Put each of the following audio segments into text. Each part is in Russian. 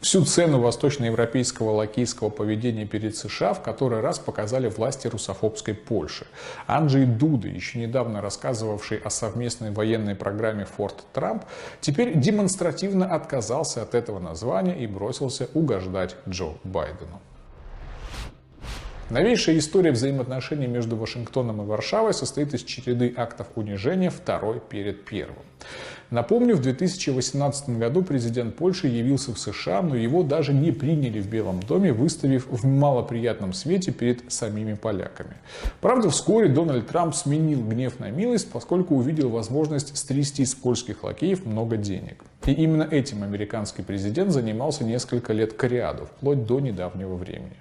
Всю цену восточноевропейского лакейского поведения перед США в который раз показали власти русофобской Польши. Анджей Дуда, еще недавно рассказывавший о совместной военной программе «Форт Трамп», теперь демонстративно отказался от этого названия и бросился угождать Джо Байдену. Новейшая история взаимоотношений между Вашингтоном и Варшавой состоит из череды актов унижения, второй перед первым. Напомню, в 2018 году президент Польши явился в США, но его даже не приняли в Белом доме, выставив в малоприятном свете перед самими поляками. Правда, вскоре Дональд Трамп сменил гнев на милость, поскольку увидел возможность стрясти с польских лакеев много денег. И именно этим американский президент занимался несколько лет кряду, вплоть до недавнего времени.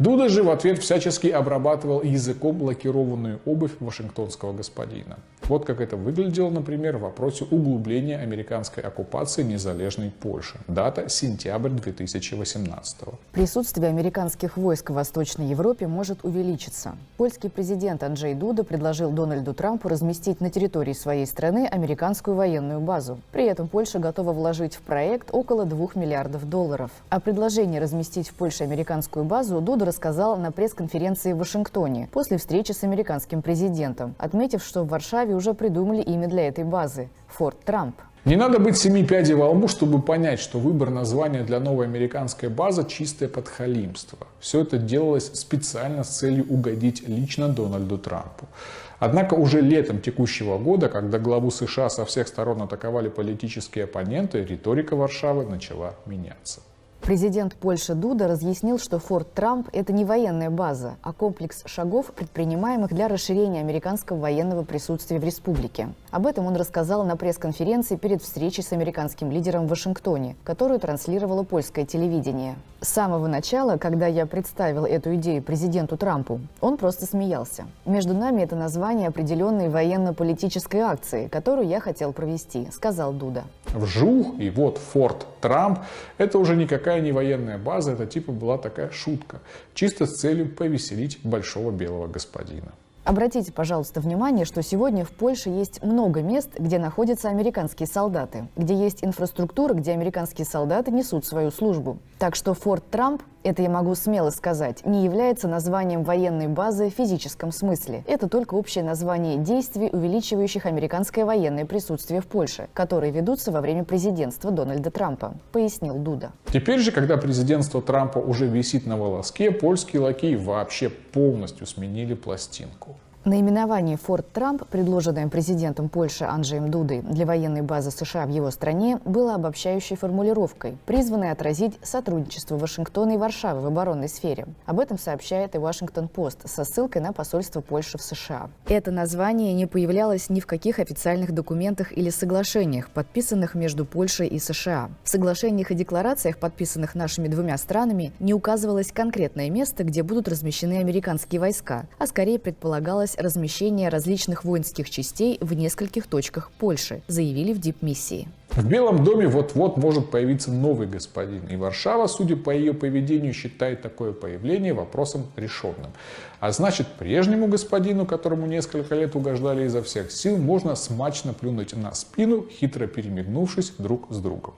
Дуда же в ответ всячески обрабатывал языком лакированную обувь вашингтонского господина. Вот как это выглядело, например, в вопросе углубления американской оккупации незалежной Польши. Дата – сентябрь 2018. Присутствие американских войск в Восточной Европе может увеличиться. Польский президент Анджей Дуда предложил Дональду Трампу разместить на территории своей страны американскую военную базу. При этом Польша готова вложить в проект около $2 миллиардов. О предложении разместить в Польше американскую базу Дуда рассказал на пресс-конференции в Вашингтоне после встречи с американским президентом, отметив, что в Варшаве уже придумали имя для этой базы – «Форт Трамп». Не надо быть семи пядей во лбу, чтобы понять, что выбор названия для новой американской базы – чистое подхалимство. Все это делалось специально с целью угодить лично Дональду Трампу. Однако уже летом текущего года, когда главу США со всех сторон атаковали политические оппоненты, риторика Варшавы начала меняться. Президент Польши Дуда разъяснил, что Форт Трамп – это не военная база, а комплекс шагов, предпринимаемых для расширения американского военного присутствия в республике. Об этом он рассказал на пресс-конференции перед встречей с американским лидером в Вашингтоне, которую транслировало польское телевидение. С самого начала, когда я представил эту идею президенту Трампу, он просто смеялся. Между нами это название определенной военно-политической акции, которую я хотел провести, сказал Дуда. Вжух, и вот Форт Трамп – это уже никакая не военная база, это типа была такая шутка, чисто с целью повеселить большого белого господина. Обратите, пожалуйста, внимание, что сегодня в Польше есть много мест, где находятся американские солдаты, где есть инфраструктура, где американские солдаты несут свою службу. Так что Форт Трамп, это я могу смело сказать, не является названием военной базы в физическом смысле. Это только общее название действий, увеличивающих американское военное присутствие в Польше, которые ведутся во время президентства Дональда Трампа, пояснил Дуда. Теперь же, когда президентство Трампа уже висит на волоске, польские лакеи вообще полностью сменили пластинку. Наименование «Форт Трамп», предложенное президентом Польши Анджеем Дудой для военной базы США в его стране, было обобщающей формулировкой, призванной отразить сотрудничество Вашингтона и Варшавы в оборонной сфере. Об этом сообщает и Washington-Post со ссылкой на посольство Польши в США. Это название не появлялось ни в каких официальных документах или соглашениях, подписанных между Польшей и США. В соглашениях и декларациях, подписанных нашими двумя странами, не указывалось конкретное место, где будут размещены американские войска, а скорее предполагалось размещение различных воинских частей в нескольких точках Польши, заявили в дипмиссии. В Белом доме вот-вот может появиться новый господин, и Варшава, судя по ее поведению, считает такое появление вопросом решенным. А значит, прежнему господину, которому несколько лет угождали изо всех сил, можно смачно плюнуть на спину, хитро перемигнувшись друг с другом.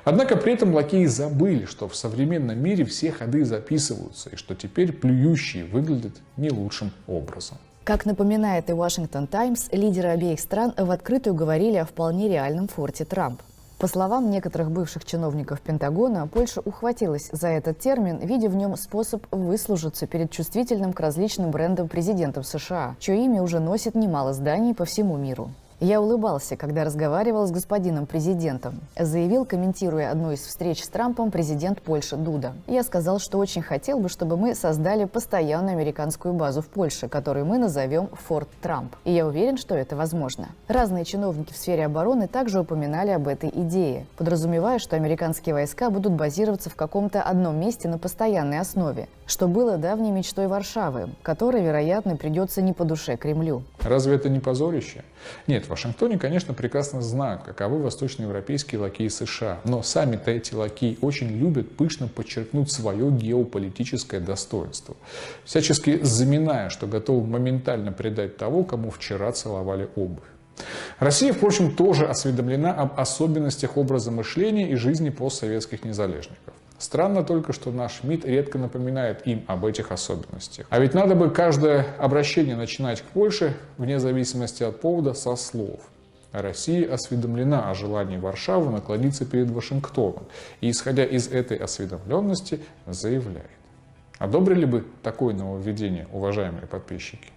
Однако при этом лакеи забыли, что в современном мире все ходы записываются, и что теперь плюющие выглядят не лучшим образом. Как напоминает и Washington Times, лидеры обеих стран в открытую говорили о вполне реальном форте Трамп. По словам некоторых бывших чиновников Пентагона, Польша ухватилась за этот термин, видя в нем способ выслужиться перед чувствительным к различным брендам президентов США, чье имя уже носит немало зданий по всему миру. Я улыбался, когда разговаривал с господином президентом, заявил, комментируя одну из встреч с Трампом, президент Польши Дуда. Я сказал, что очень хотел бы, чтобы мы создали постоянную американскую базу в Польше, которую мы назовем Форт Трамп. И я уверен, что это возможно. Разные чиновники в сфере обороны также упоминали об этой идее, подразумевая, что американские войска будут базироваться в каком-то одном месте на постоянной основе, что было давней мечтой Варшавы, которой, вероятно, придется не по душе Кремлю. Разве это не позорище? Нет, в Вашингтоне, конечно, прекрасно знают, каковы восточноевропейские лакеи США, но сами-то эти лакеи очень любят пышно подчеркнуть свое геополитическое достоинство, всячески заминая, что готовы моментально предать того, кому вчера целовали обувь. Россия, впрочем, тоже осведомлена об особенностях образа мышления и жизни постсоветских незалежников. Странно только, что наш МИД редко напоминает им об этих особенностях. А ведь надо бы каждое обращение начинать к Польше, вне зависимости от повода, со слов: Россия осведомлена о желании Варшавы наклониться перед Вашингтоном и, исходя из этой осведомленности, заявляет. Одобрили бы такое нововведение, уважаемые подписчики?